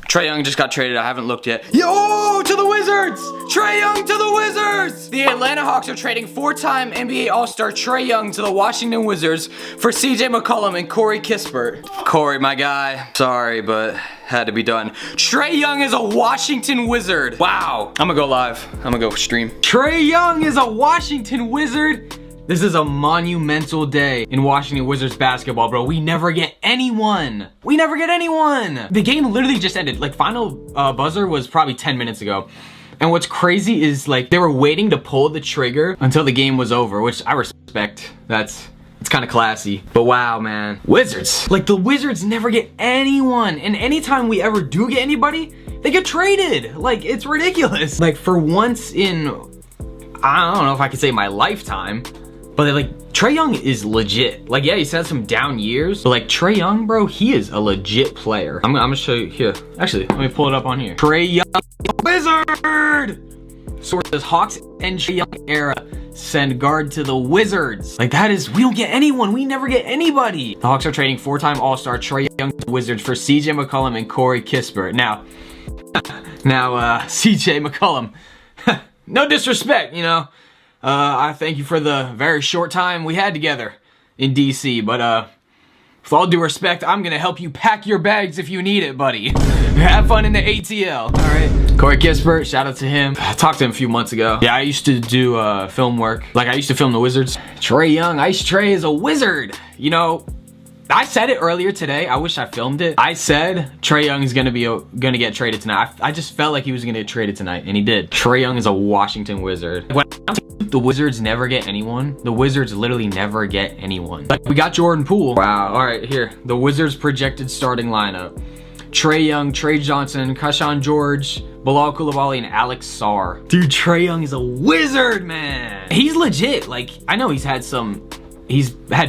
Trae Young just got traded. I haven't looked yet. Yo, to the Wizards! Trae Young to the Wizards! The Atlanta Hawks are trading 4-time NBA All-Star Trae Young to the Washington Wizards for CJ McCollum and Corey Kispert. Corey, my guy. Sorry, but had to be done. Trae Young is a Washington Wizard. Wow. I'm gonna go live. I'm gonna go stream. Trae Young is a Washington Wizard. This is a monumental day in Washington Wizards basketball, bro. We never get anyone. We never get anyone. The game literally just ended. Like, final buzzer was probably 10 minutes ago. And what's crazy is, like, they were waiting to pull the trigger until the game was over, which I respect. It's kind of classy. But wow, man. Wizards. Like, the Wizards never get anyone. And anytime we ever do get anybody, they get traded. Like, it's ridiculous. Like, for once in, I don't know if I could say my lifetime, but like, Trae Young is legit. Like, yeah, he's had some down years, but like, Trae Young, bro, he is a legit player. I'm gonna show you here. Actually, let me pull it up on here. Trae Young, Wizard! Sources, Hawks and Trae Young era send guard to the Wizards. Like, that is, we don't get anyone. We never get anybody. The Hawks are trading 4-time All-Star Trae Young to the Wizards for CJ McCollum and Corey Kispert. Now, CJ McCollum, no disrespect, you know. I thank you for the very short time we had together in DC, but with all due respect, I'm gonna help you pack your bags if you need it, buddy. Have fun in the ATL. All right. Corey Kispert, shout out to him. I talked to him a few months ago. Yeah, I used to do film work. Like, I used to film the Wizards. Trae Young, Ice Trae is a wizard. You know, I said it earlier today. I wish I filmed it. I said Trae Young is gonna get traded tonight. I just felt like he was gonna get traded tonight, and he did. Trae Young is a Washington Wizard. When the Wizards never get anyone, the Wizards literally never get anyone. Like, we got Jordan Poole. Wow. All right, here. The Wizards projected starting lineup: Trae Young, Trey Johnson, Kashawn George, Bilal Coulibaly, and Alex Sarr. Dude, Trae Young is a wizard, man. He's legit. Like, I know he's had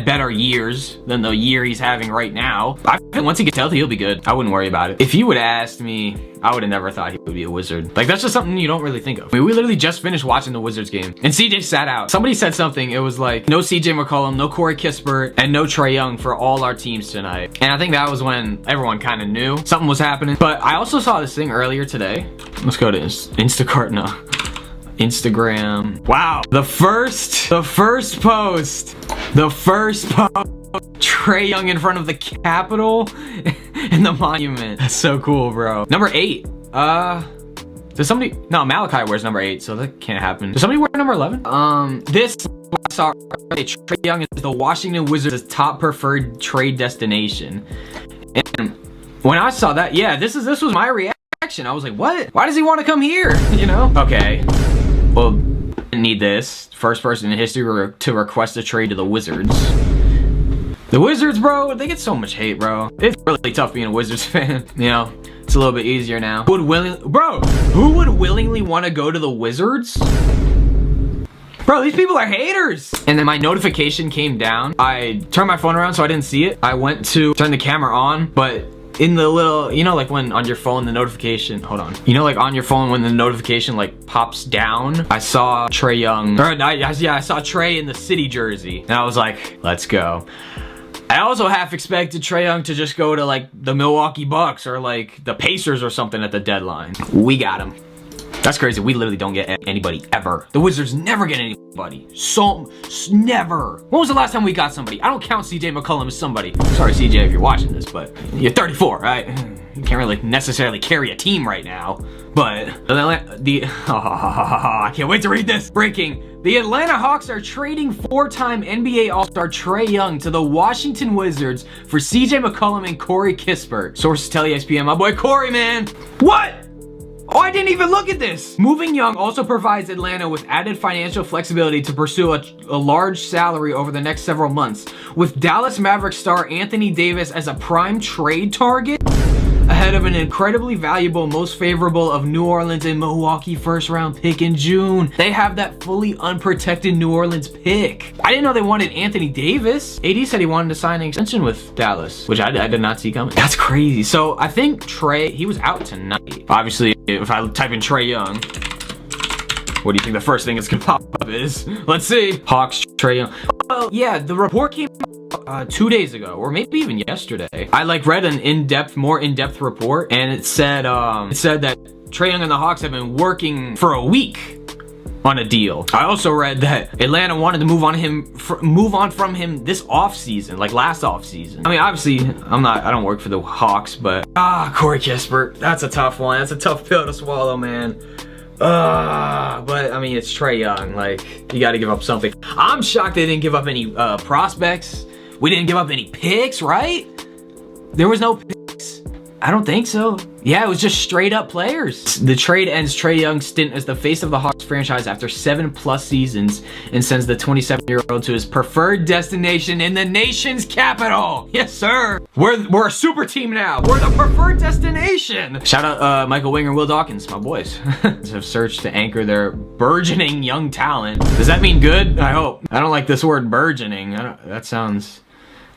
better years than the year he's having right now. Once he gets healthy, he'll be good. I wouldn't worry about it. If you would have asked me, I would have never thought he would be a Wizard. Like, that's just something you don't really think of. I mean, we literally just finished watching the Wizards game, and CJ sat out. Somebody said something. It was like, no CJ McCollum, no Corey Kispert, and no Trae Young for all our teams tonight. And I think that was when everyone kind of knew something was happening. But I also saw this thing earlier today. Let's go to Instacart now. Instagram. Wow. The first post. Trae Young in front of the Capitol and the Monument. That's so cool, bro. Number 8. Does somebody? No, Malachi wears number 8, so that can't happen. Does somebody wear number 11? This I saw. Trae Young is the Washington Wizards' top preferred trade destination. And when I saw that, yeah, this was my reaction. I was like, what? Why does he want to come here? You know? Okay. Well, didn't need this. First person in history to request a trade to the Wizards. The Wizards, bro, they get so much hate, bro. It's really tough being a Wizards fan. You know, it's a little bit easier now. Who would willingly want to go to the Wizards? Bro, these people are haters. And then my notification came down. I turned my phone around so I didn't see it. I went to turn the camera on, but in the little, you know, like when on your phone the notification, hold on. You know, like on your phone when the notification like pops down, I saw Trae Young, I saw Trae in the City jersey. And I was like, let's go. I also half expected Trae Young to just go to like the Milwaukee Bucks or like the Pacers or something at the deadline. We got him. That's crazy. We literally don't get anybody ever. The Wizards never get anybody. Never. When was the last time we got somebody? I don't count CJ McCollum as somebody. Sorry, CJ, if you're watching this, but you're 34, right? You can't really necessarily carry a team right now. But I can't wait to read this. Breaking. The Atlanta Hawks are trading 4-time NBA All-Star Trae Young to the Washington Wizards for CJ McCollum and Corey Kispert. Sources tell ESPN, my boy Corey, man. What? Oh, I didn't even look at this. Moving Young also provides Atlanta with added financial flexibility to pursue a large salary over the next several months, with Dallas Mavericks star Anthony Davis as a prime trade target, ahead of an incredibly valuable, most favorable of New Orleans and Milwaukee first-round pick in June. They have that fully unprotected New Orleans pick. I didn't know they wanted Anthony Davis. AD said he wanted to sign an extension with Dallas, which I did not see coming. That's crazy. So I think Trae, he was out tonight. Obviously, if I type in Trae Young, what do you think the first thing that's gonna pop up is? Let's see. Hawks, Trae Young. Well, yeah, the report came out 2 days ago, or maybe even yesterday. I like read an more in-depth report, and it said that Trae Young and the Hawks have been working for a week on a deal. I also read that Atlanta wanted to move on from him this offseason, like last offseason. I mean, obviously, I don't work for the Hawks, but Corey Kispert, that's a tough one. That's a tough pill to swallow, man. But I mean, it's Trae Young. Like, you got to give up something. I'm shocked they didn't give up any prospects. We didn't give up any picks, right? There was no picks. I don't think so. Yeah, it was just straight up players. The trade ends Trae Young's stint as the face of the Hawks franchise after 7+ seasons and sends the 27-year-old to his preferred destination in the nation's capital. Yes, sir. We're a super team now. We're the preferred destination. Shout out Michael Winger and Will Dawkins, my boys. Have searched to anchor their burgeoning young talent. Does that mean good? I hope. I don't like this word burgeoning. That sounds...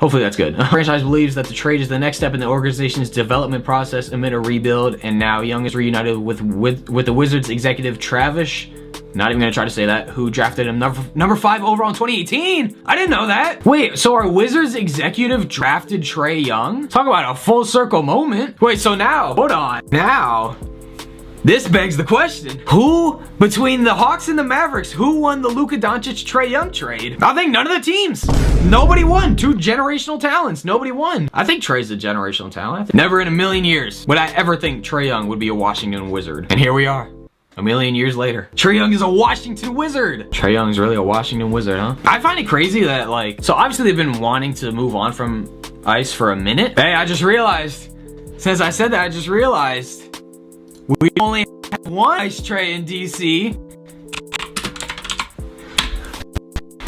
Hopefully that's good. The franchise believes that the trade is the next step in the organization's development process amid a rebuild, and now Young is reunited with the Wizards executive Travis, not even gonna try to say that, who drafted him number 5 overall in 2018. I didn't know that. Wait, so our Wizards executive drafted Trae Young? Talk about a full circle moment. Wait, so now, hold on. Now, this begs the question, who, between the Hawks and the Mavericks, who won the Luka Doncic Trae Young trade? I think none of the teams. Nobody won. 2 generational talents. Nobody won. I think Trae's a generational talent. Never in a million years would I ever think Trae Young would be a Washington Wizard. And here we are, a million years later. Trae Young is a Washington Wizard. Trae Young's really a Washington Wizard, huh? I find it crazy that, like, so obviously they've been wanting to move on from Ice for a minute. Hey, I just realized, since I said that, I just realized we only have one Ice Trae in DC.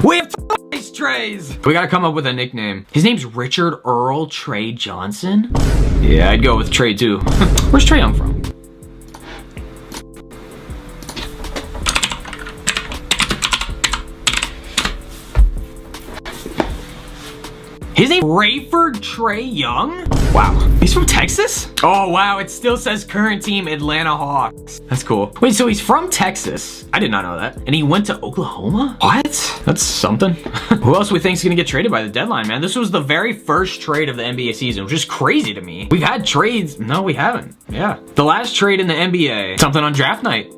We have 2 Ice Traes. We gotta come up with a nickname. His name's Richard Earl Trae Johnson. Yeah, I'd go with Trae too. Where's Trae Young from? His name Rayford Trae Young? Wow, he's from Texas? Oh wow, it still says current team Atlanta Hawks. That's cool. Wait, so he's from Texas? I did not know that. And he went to Oklahoma? What? That's something. Who else we think is gonna get traded by the deadline, man? This was the very first trade of the NBA season, which is crazy to me. We've had trades. No, we haven't. Yeah. The last trade in the NBA, something on draft night.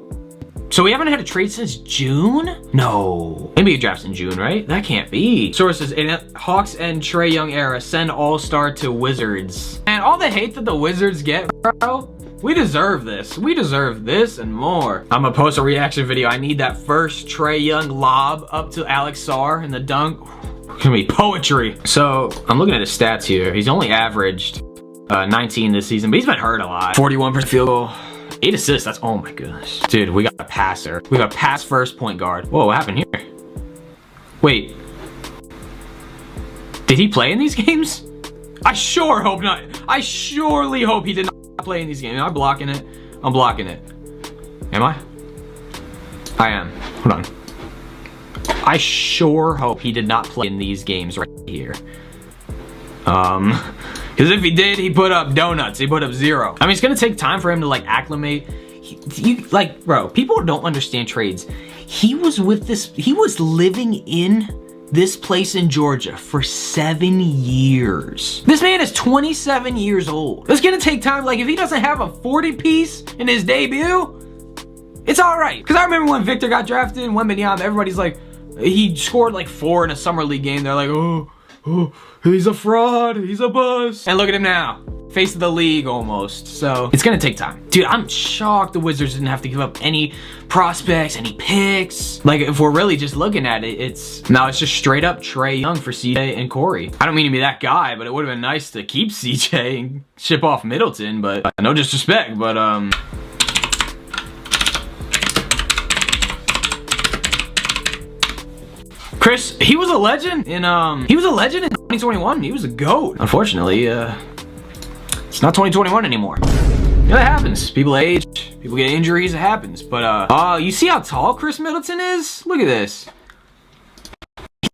So we haven't had a trade since June? No. NBA drafts in June, right? That can't be. Sources, in Hawks and Trae Young era, send all-star to Wizards. And all the hate that the Wizards get, bro, we deserve this. We deserve this and more. I'm gonna post a reaction video. I need that first Trae Young lob up to Alex Sarr in the dunk. It's gonna be poetry. So I'm looking at his stats here. He's only averaged 19 this season, but he's been hurt a lot. 41% field goal. 8 assists, that's, oh my goodness. Dude, we got a passer. We got a pass first point guard. Whoa, what happened here? Wait. Did he play in these games? I sure hope not. I surely hope he did not play in these games. Am I blocking it? I'm blocking it. Am I? I am. Hold on. I sure hope he did not play in these games right here. Because if he did, he put up donuts. He put up 0. I mean, it's gonna take time for him to like acclimate. Like, bro, people don't understand trades. He was living in this place in Georgia for 7 years. This man is 27 years old. It's gonna take time. Like, if he doesn't have a 40-piece in his debut, it's all right. Because I remember when Victor got drafted and Wembanyama, everybody's like, he scored like 4 in a summer league game. They're like, oh, he's a fraud, he's a bust. And look at him now, face of the league almost. So it's gonna take time. Dude, I'm shocked the Wizards didn't have to give up any prospects, any picks. Like, if we're really just looking at it, it's just straight up Trae Young for CJ and Corey. I don't mean to be that guy, but it would have been nice to keep CJ and ship off Middleton, but no disrespect, but Chris, he was a legend in 2021. He was a GOAT. Unfortunately, it's not 2021 anymore. Yeah, that happens. People age, people get injuries, it happens. But you see how tall Chris Middleton is? Look at this.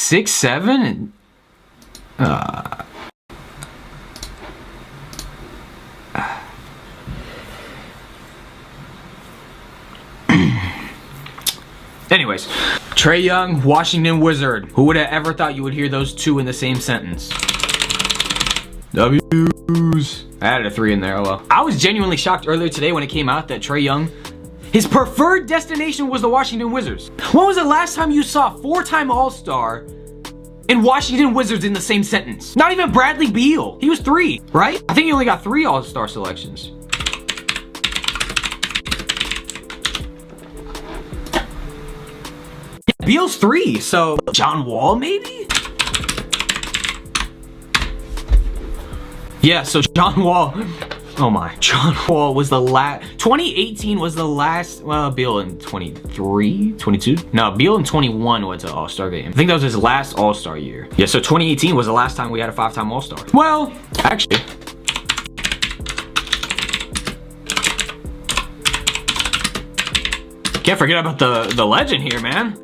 6'7" and Anyways, Trae Young, Washington Wizard. Who would have ever thought you would hear those two in the same sentence? W's. I added a 3 in there, oh well. I was genuinely shocked earlier today when it came out that Trae Young, his preferred destination was the Washington Wizards. When was the last time you saw 4-time All-Star and Washington Wizards in the same sentence? Not even Bradley Beal. He was 3, right? I think he only got 3 All-Star selections. Yeah, Beal's 3, so John Wall maybe? Yeah, so John Wall, oh my, John Wall was the last, 2018 was the last, well, Beal in 23, 22? No, Beal in 21 went to All-Star game. I think that was his last All-Star year. Yeah, so 2018 was the last time we had a 5-time All-Star. Well, actually. Can't forget about the legend here, man.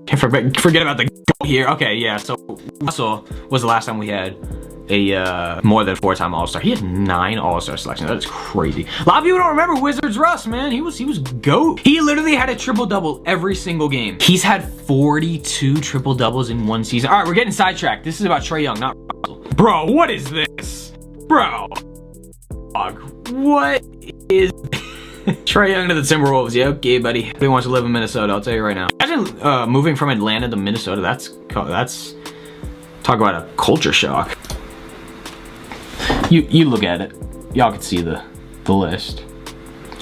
Can't forget about the goat here. Okay, yeah, so Russell was the last time we had a more than 4-time All-Star. He had 9 All-Star selections. That is crazy. A lot of people don't remember Wizards Russ, man. He was GOAT. He literally had a triple-double every single game. He's had 42 triple-doubles in one season. All right, we're getting sidetracked. This is about Trae Young, not Russell. Bro, what is this? Bro. What is Trae Young to the Timberwolves? Yeah, okay, buddy. He wants to live in Minnesota, I'll tell you right now. Imagine moving from Atlanta to Minnesota. That's talk about a culture shock. You look at it. Y'all can see the list.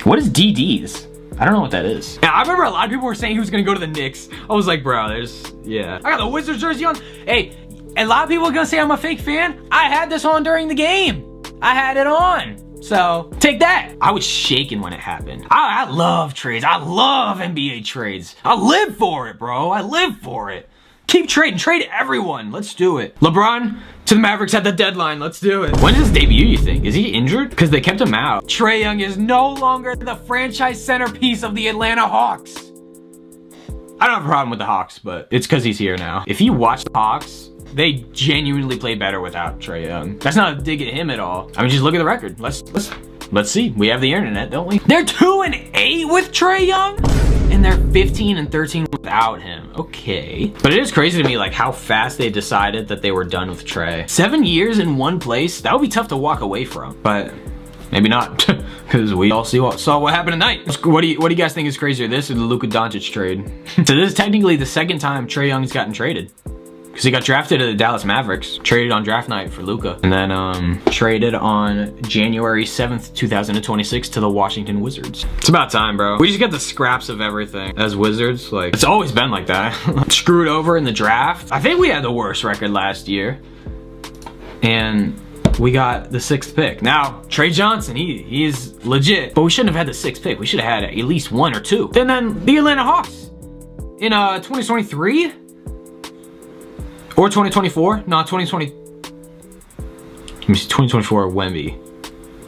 What is DD's? I don't know what that is. Yeah, I remember a lot of people were saying he was gonna go to the Knicks. I was like, bro, yeah. I got the Wizards jersey on. Hey, a lot of people are gonna say I'm a fake fan. I had this on during the game. I had it on. So, take that. I was shaking when it happened. I love trades. I love NBA trades. I live for it, bro. I live for it. Keep trading. Trade everyone. Let's do it. LeBron to the Mavericks at the deadline. Let's do it. When's his debut, you think? Is he injured? Because they kept him out. Trae Young is no longer the franchise centerpiece of the Atlanta Hawks. I don't have a problem with the Hawks, but it's because he's here now. If you watch the Hawks, they genuinely play better without Trae Young. That's not a dig at him at all. I mean, just look at the record. Let's see. We have the internet, don't we? They're 2-8 with Trae Young, and they're 15-13 without him. Okay. But it is crazy to me, like, how fast they decided that they were done with Trae. 7 years in one place, that would be tough to walk away from. But maybe not, because we all saw what happened tonight. What do you guys think is crazier, this or the Luka Doncic trade? So this is technically the second time Trae Young's gotten traded. Because he got drafted to the Dallas Mavericks, traded on draft night for Luka, and then traded on January 7th, 2026 to the Washington Wizards. It's about time, bro. We just get the scraps of everything as Wizards. Like, it's always been like that. Screwed over in the draft. I think we had the worst record last year. And we got the 6th pick. Now, Trey Johnson, he is legit. But we shouldn't have had the 6th pick. We should have had at least 1 or 2. And then the Atlanta Hawks in 2023? Or 2024? No, 2020. Let me see, 2024 Wemby.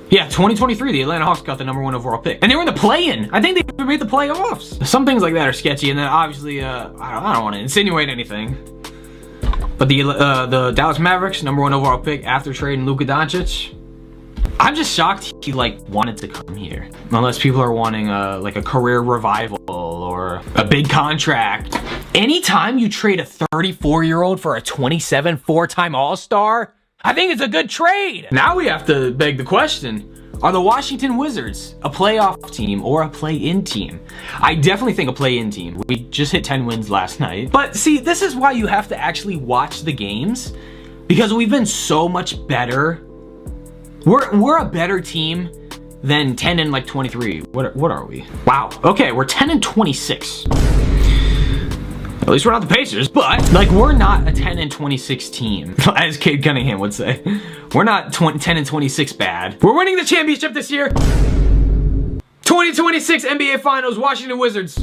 Yeah, 2023, the Atlanta Hawks got the #1 overall pick. And they were in the play-in. I think they made the playoffs. Some things like that are sketchy, and then obviously, I don't want to insinuate anything. But the Dallas Mavericks, #1 overall pick after trading Luka Doncic. I'm just shocked he wanted to come here. Unless people are wanting like a career revival or a big contract. Anytime you trade a 34-year-old for a 27 4-time All-Star, I think it's a good trade. Now we have to beg the question, are the Washington Wizards a playoff team or a play-in team? I definitely think a play-in team. We just hit 10 wins last night. But see, this is why you have to actually watch the games, because we've been so much better. We're a better team than 10 and 23. What are we? Wow. Okay, we're 10 and 26. At least we're not the Pacers, but we're not a 10 and 26 team, as Cade Cunningham would say. We're not 10 and 26 bad. We're winning the championship this year. 2026 NBA Finals, Washington Wizards.